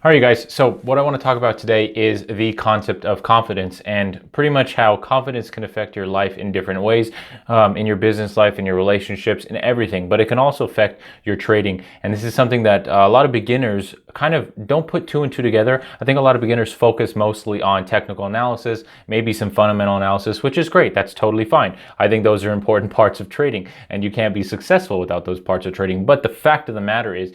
All right, you guys. So what I want to talk about today is the concept of confidence and pretty much how confidence can affect your life in different ways, in your business life, in your relationships, in everything. But it can also affect your trading. And this is something that a lot of beginners kind of don't put two and two together. I think a lot of beginners focus mostly on technical analysis, maybe some fundamental analysis, which is great. That's totally fine. I think those are important parts of trading, and you can't be successful without those parts of trading. But the fact of the matter is,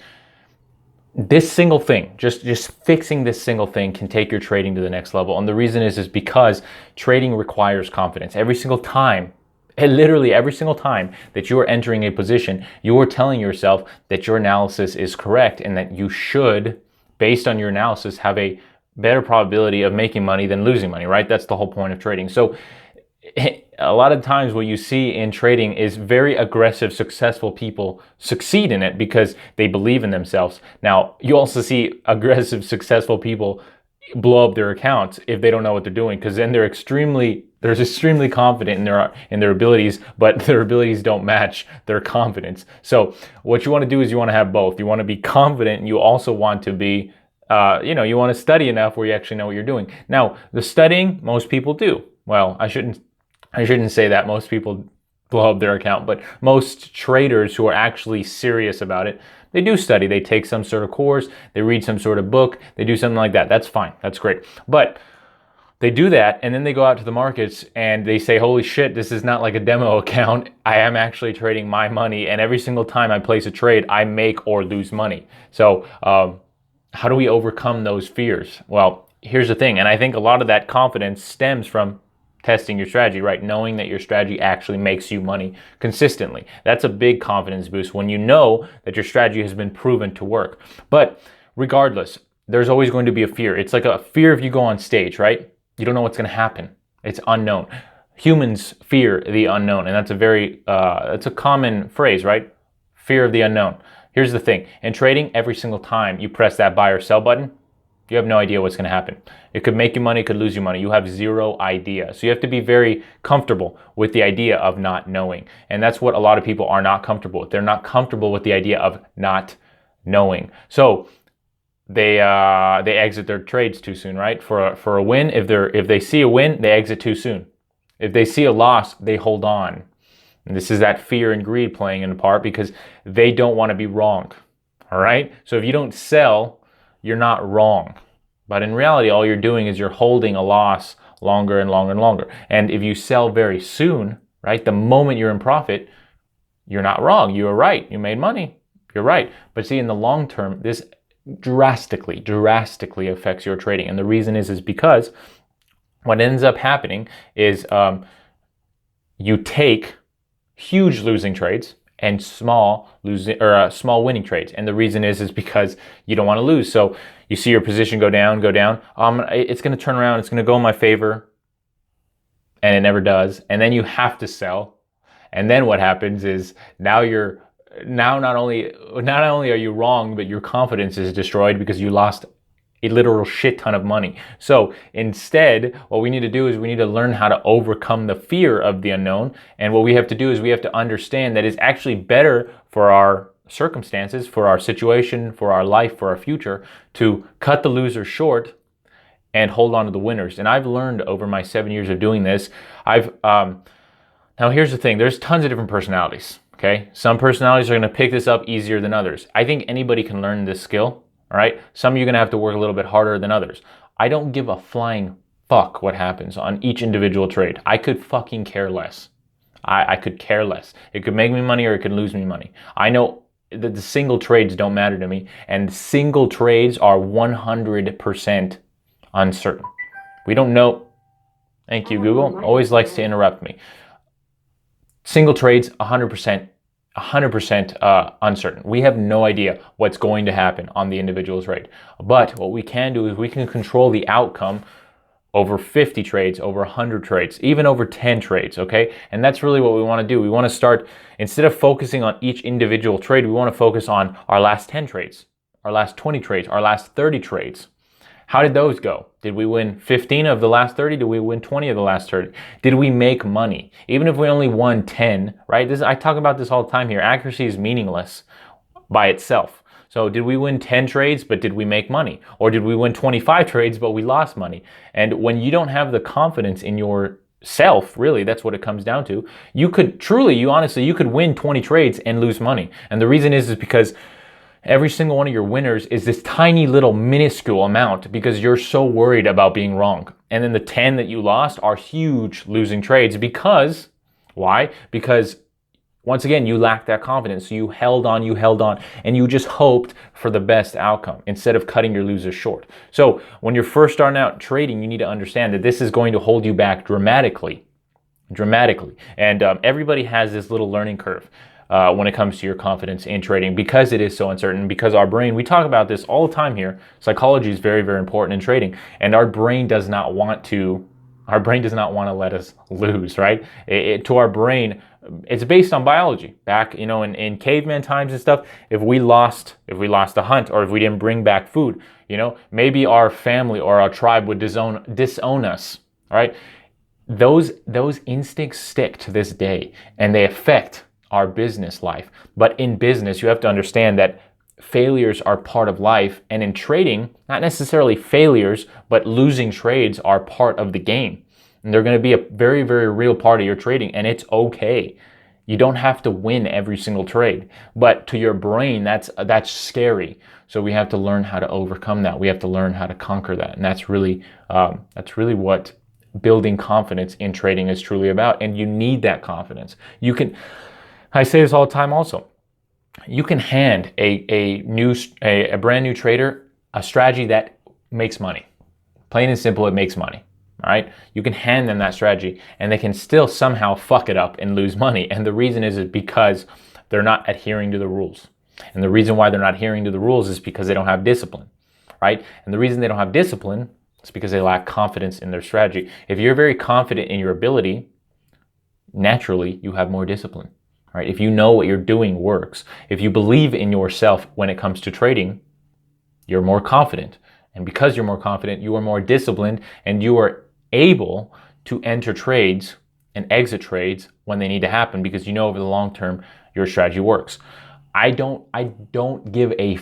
this single thing, just fixing this single thing can take your trading to the next level. And the reason is because trading requires confidence. Every single time, and literally every single time that you are entering a position, you are telling yourself that your analysis is correct and that you should, based on your analysis, have a better probability of making money than losing money, right? That's the whole point of trading. So a lot of times what you see in trading is very aggressive, successful people succeed in it because they believe in themselves. Now, you also see aggressive, successful people blow up their accounts if they don't know what they're doing, because then they're extremely confident in their abilities, but their abilities don't match their confidence. So what you want to do is you want to have both. You want to be confident, and you also want to be you want to study enough where you actually know what you're doing. Now, the studying, most people do. Well, I shouldn't say that most people blow up their account, but most traders who are actually serious about it, they do study. They take some sort of course, they read some sort of book, they do something like that. That's fine. That's great. But they do that, and then they go out to the markets and they say, holy shit, this is not like a demo account. I am actually trading my money, and every single time I place a trade, I make or lose money. So how do we overcome those fears? Well, here's the thing, and I think a lot of that confidence stems from testing your strategy, right? Knowing that your strategy actually makes you money consistently. That's a big confidence boost when you know that your strategy has been proven to work. But regardless, there's always going to be a fear. It's like a fear if you go on stage, right? You don't know what's going to happen. It's unknown. Humans fear the unknown, and that's a common phrase, right? Fear of the unknown. Here's the thing. In trading, every single time you press that buy or sell button, you have no idea what's going to happen. It could make you money, it could lose you money. You have zero idea. So you have to be very comfortable with the idea of not knowing. And that's what a lot of people are not comfortable with. They're not comfortable with the idea of not knowing. So they exit their trades too soon, right? For a win, if they see a win, they exit too soon. If they see a loss, they hold on. And this is that fear and greed playing in part because they don't want to be wrong. All right? So if you don't sell, you're not wrong. But in reality, all you're doing is you're holding a loss longer and longer and longer. And if you sell very soon, right, the moment you're in profit, you're not wrong. You were right. You made money. You're right. But see, in the long term, this drastically affects your trading. And the reason is because what ends up happening is you take huge losing trades and small winning trades. And the reason is because you don't want to lose. So you see your position go down. It's going to turn around. It's going to go in my favor. And it never does. And then you have to sell. And then what happens is now not only are you wrong, but your confidence is destroyed because you lost a literal shit ton of money. So instead, what we need to do is we need to learn how to overcome the fear of the unknown. And what we have to do is we have to understand that it's actually better for our circumstances, for our situation, for our life, for our future, to cut the losers short and hold on to the winners. And I've learned over my 7 years of doing this, now here's the thing, there's tons of different personalities, okay? Some personalities are gonna pick this up easier than others. I think anybody can learn this skill. All right. Some of you are going to have to work a little bit harder than others. I don't give a flying fuck what happens on each individual trade. I could fucking care less. I could care less. It could make me money or it could lose me money. I know that the single trades don't matter to me, and single trades are 100% uncertain. We don't know. Thank you, Google. Always likes to interrupt me. Single trades, 100% uncertain. We have no idea what's going to happen on the individual trade. But what we can do is we can control the outcome over 50 trades, over 100 trades, even over 10 trades, okay? And that's really what we want to do. We want to start, instead of focusing on each individual trade, we want to focus on our last 10 trades, our last 20 trades, our last 30 trades. How did those go? Did we win 15 of the last 30? Did we win 20 of the last 30? Did we make money? Even if we only won 10, right? I talk about this all the time here. Accuracy is meaningless by itself. So So did we win 10 trades, but did we make money? Or did we win 25 trades, but we lost money? And when you don't have the confidence in yourself, really, that's what it comes down to. You could truly, you could win 20 trades and lose money. And the reason is because every single one of your winners is this tiny little minuscule amount because you're so worried about being wrong. And then the 10 that you lost are huge losing trades because, why? Because once again, you lacked that confidence. So you held on, and you just hoped for the best outcome instead of cutting your losers short. So when you're first starting out trading, you need to understand that this is going to hold you back dramatically. And everybody has this little learning curve when it comes to your confidence in trading because it is so uncertain, because our brain, we talk about this all the time here. Psychology is very, very important in trading, and our brain does not want to let us lose, right? To our brain, it's based on biology. Back, in caveman times and stuff, if we lost a hunt or if we didn't bring back food, maybe our family or our tribe would disown us, all right? Those instincts stick to this day and they affect our business life. But in business, you have to understand that failures are part of life, and in trading, not necessarily failures, but losing trades are part of the game. And they're going to be a very, very real part of your trading, and it's okay. You don't have to win every single trade, but to your brain, that's scary. So we have to learn how to overcome that. We have to learn how to conquer that, and that's really what building confidence in trading is truly about. And you need that confidence. I say this all the time also. You can hand a brand new trader a strategy that makes money. Plain and simple, it makes money. All right. You can hand them that strategy and they can still somehow fuck it up and lose money. And the reason is because they're not adhering to the rules. And the reason why they're not adhering to the rules is because they don't have discipline. Right. And the reason they don't have discipline is because they lack confidence in their strategy. If you're very confident in your ability, naturally you have more discipline. Right? If you know what you're doing works, if you believe in yourself when it comes to trading, you're more confident. And because you're more confident, you are more disciplined and you are able to enter trades and exit trades when they need to happen because you know over the long term your strategy works. I don't give a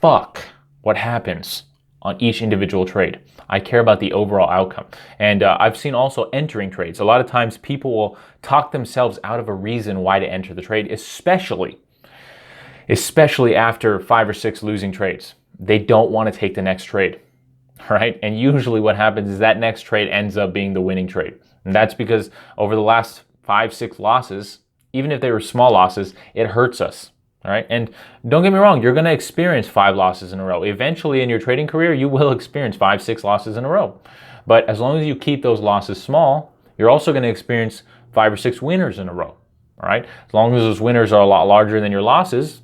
fuck what happens on each individual trade. I care about the overall outcome. And I've seen also entering trades. A lot of times people will talk themselves out of a reason why to enter the trade, especially after 5 or 6 losing trades. They don't want to take the next trade, right? And usually what happens is that next trade ends up being the winning trade. And that's because over the last 5, 6 losses, even if they were small losses, it hurts us. All right. And don't get me wrong, you're going to experience 5 losses in a row. Eventually in your trading career, you will experience 5, 6 losses in a row. But as long as you keep those losses small, you're also going to experience 5 or 6 winners in a row. All right. As long as those winners are a lot larger than your losses,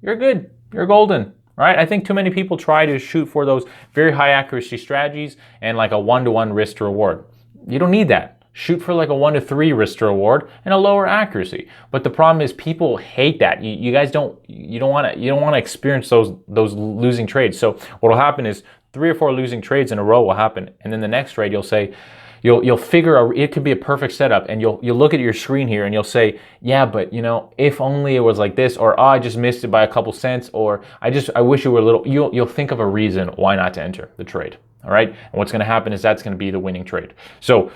you're good. You're golden. All right. I think too many people try to shoot for those very high accuracy strategies and like a 1-to-1 risk to reward. You don't need that. Shoot for like a 1-to-3 risk to reward and a lower accuracy. But the problem is people hate that. You guys don't want to experience those losing trades. So what will happen is 3 or 4 losing trades in a row will happen, and then the next trade you'll figure it could be a perfect setup, and you'll look at your screen here and you'll say, yeah, but if only it was like this, or I just missed it by a couple cents, or I wish it were a little. You'll think of a reason why not to enter the trade. All right, and what's going to happen is that's going to be the winning trade. So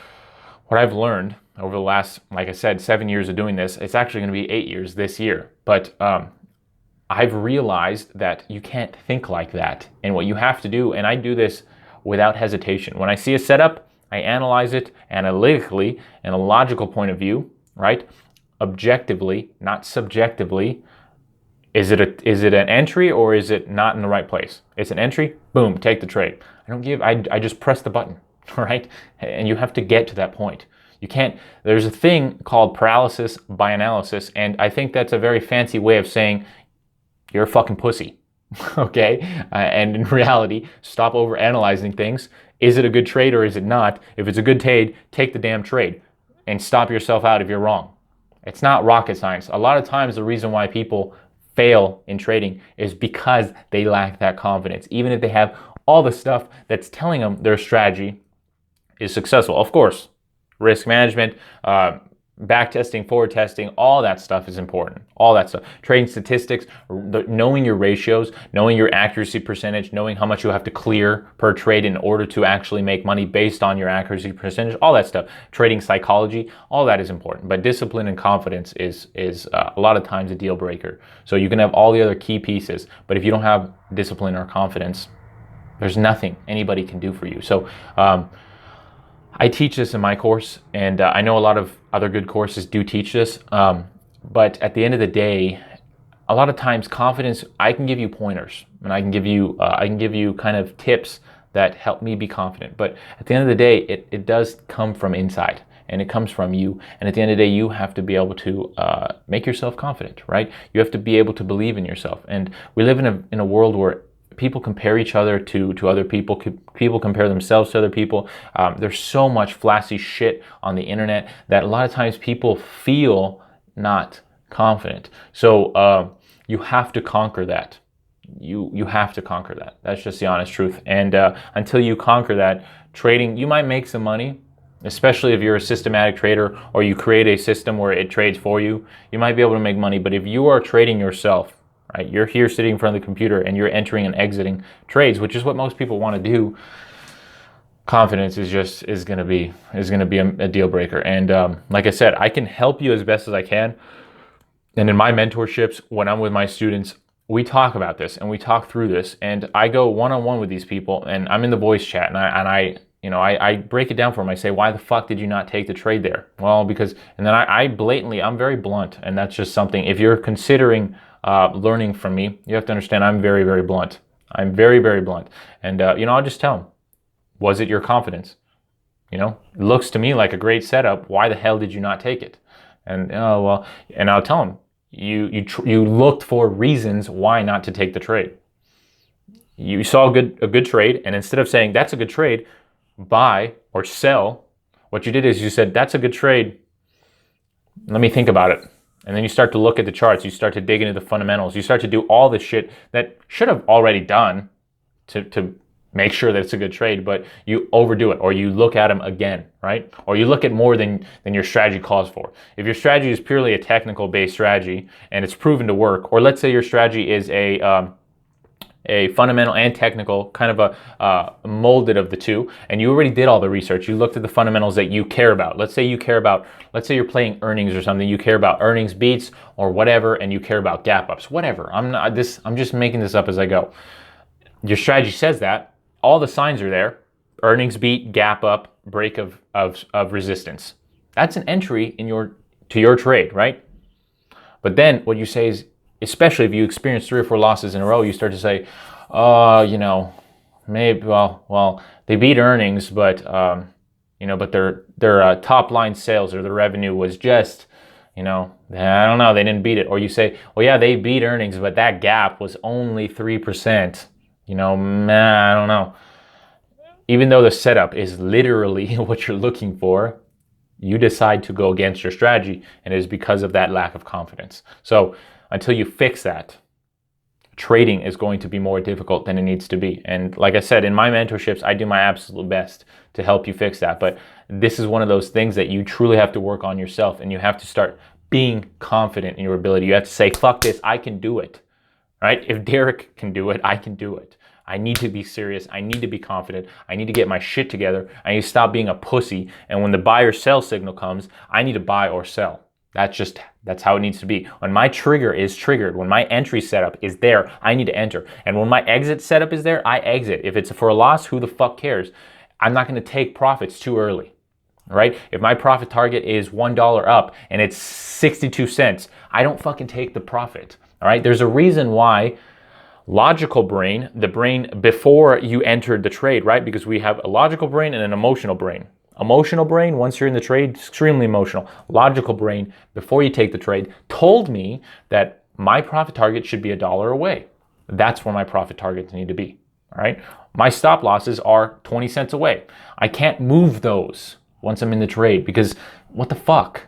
what I've learned over the last, like I said, 7 years of doing this, it's actually going to be 8 years this year. But I've realized that you can't think like that. And what you have to do, and I do this without hesitation. When I see a setup, I analyze it analytically in a logical point of view, right? Objectively, not subjectively. Is it an entry or is it not in the right place? It's an entry, boom, take the trade. I just press the button. Right? And you have to get to that point. You can't, there's a thing called paralysis by analysis, and I think that's a very fancy way of saying you're a fucking pussy. Okay? And in reality, stop over analyzing things. Is it a good trade or is it not? If it's a good trade, take the damn trade and stop yourself out if you're wrong. It's not rocket science. A lot of times the reason why people fail in trading is because they lack that confidence. Even if they have all the stuff that's telling them their strategy is successful. Of course, risk management, back testing, forward testing, all that stuff is important. All that stuff. Trading statistics, knowing your ratios, knowing your accuracy percentage, knowing how much you have to clear per trade in order to actually make money based on your accuracy percentage, all that stuff. Trading psychology, all that is important. But discipline and confidence is a lot of times a deal breaker. So you can have all the other key pieces, but if you don't have discipline or confidence, there's nothing anybody can do for you. So I teach this in my course, and I know a lot of other good courses do teach this, but at the end of the day, a lot of times confidence, I can give you pointers, and I can give you kind of tips that help me be confident. But at the end of the day, it does come from inside, and it comes from you. And at the end of the day, you have to be able to make yourself confident, right? You have to be able to believe in yourself. And we live in a world where people compare each other to other people. People compare themselves to other people. There's so much flashy shit on the internet that a lot of times people feel not confident. So you have to conquer that. You have to conquer that. That's just the honest truth. And until you conquer that, trading, you might make some money, especially if you're a systematic trader or you create a system where it trades for you. You might be able to make money, but if you are trading yourself, right? You're here sitting in front of the computer and you're entering and exiting trades, which is what most people want to do. Confidence is going to be a deal breaker. And like I said, I can help you as best as I can. And in my mentorships, when I'm with my students, we talk about this and we talk through this. And I go one-on-one with these people, and I'm in the voice chat, and I break it down for them. I say, why the fuck did you not take the trade there? Well, because, and then I'm very blunt, and that's just something. If you're considering learning from me, you have to understand I'm very, very blunt. I'm very, very blunt. And, I'll just tell them, was it your confidence? It looks to me like a great setup. Why the hell did you not take it? And, and I'll tell them, you looked for reasons why not to take the trade. You saw a good trade, and instead of saying, that's a good trade, buy or sell, what you did is you said, that's a good trade. Let me think about it. And then you start to look at the charts. You start to dig into the fundamentals. You start to do all this shit that should have already done to make sure that it's a good trade, but you overdo it, or you look at them again, right? Or you look at more than your strategy calls for. If your strategy is purely a technical based strategy and it's proven to work, or let's say your strategy is a fundamental and technical, kind of a molded of the two, and you already did all the research. You looked at the fundamentals that you care about. Let's say you're playing earnings or something. You care about earnings beats or whatever, and you care about gap ups, whatever. I'm just making this up as I go. Your strategy says that. All the signs are there. Earnings beat, gap up, break of resistance. That's an entry to your trade, right? But then what you say is, especially if you experience 3 or 4 losses in a row, you start to say, maybe, well, they beat earnings, but but their top line sales or their revenue was just, I don't know, they didn't beat it. Or you say, well, yeah, they beat earnings, but that gap was only 3%. I don't know. Even though the setup is literally what you're looking for, you decide to go against your strategy, and it is because of that lack of confidence. So until you fix that, trading is going to be more difficult than it needs to be. And like I said, in my mentorships, I do my absolute best to help you fix that. But this is one of those things that you truly have to work on yourself, and you have to start being confident in your ability. You have to say, fuck this, I can do it, right? If Derek can do it, I can do it. I need to be serious. I need to be confident. I need to get my shit together. I need to stop being a pussy. And when the buy or sell signal comes, I need to buy or sell. That's how it needs to be. When my trigger is triggered, when my entry setup is there, I need to enter. And when my exit setup is there, I exit. If it's for a loss, who the fuck cares? I'm not going to take profits too early, right? If my profit target is $1 up and it's 62 cents, I don't fucking take the profit, all right? There's a reason why logical brain, the brain before you entered the trade, right? Because we have a logical brain and an emotional brain. Emotional brain, once you're in the trade, extremely emotional. Logical brain, before you take the trade, told me that my profit target should be $1 away. That's where my profit targets need to be, all right? My stop losses are 20 cents away. I can't move those once I'm in the trade because what the fuck?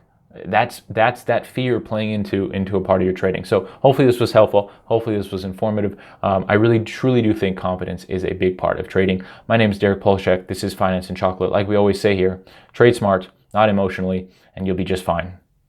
That's that fear playing into a part of your trading. So hopefully this was helpful. Hopefully this was informative. I really truly do think confidence is a big part of trading. My name is Derek Polshek. This is Finance and Chocolate. Like we always say here, trade smart, not emotionally, and you'll be just fine.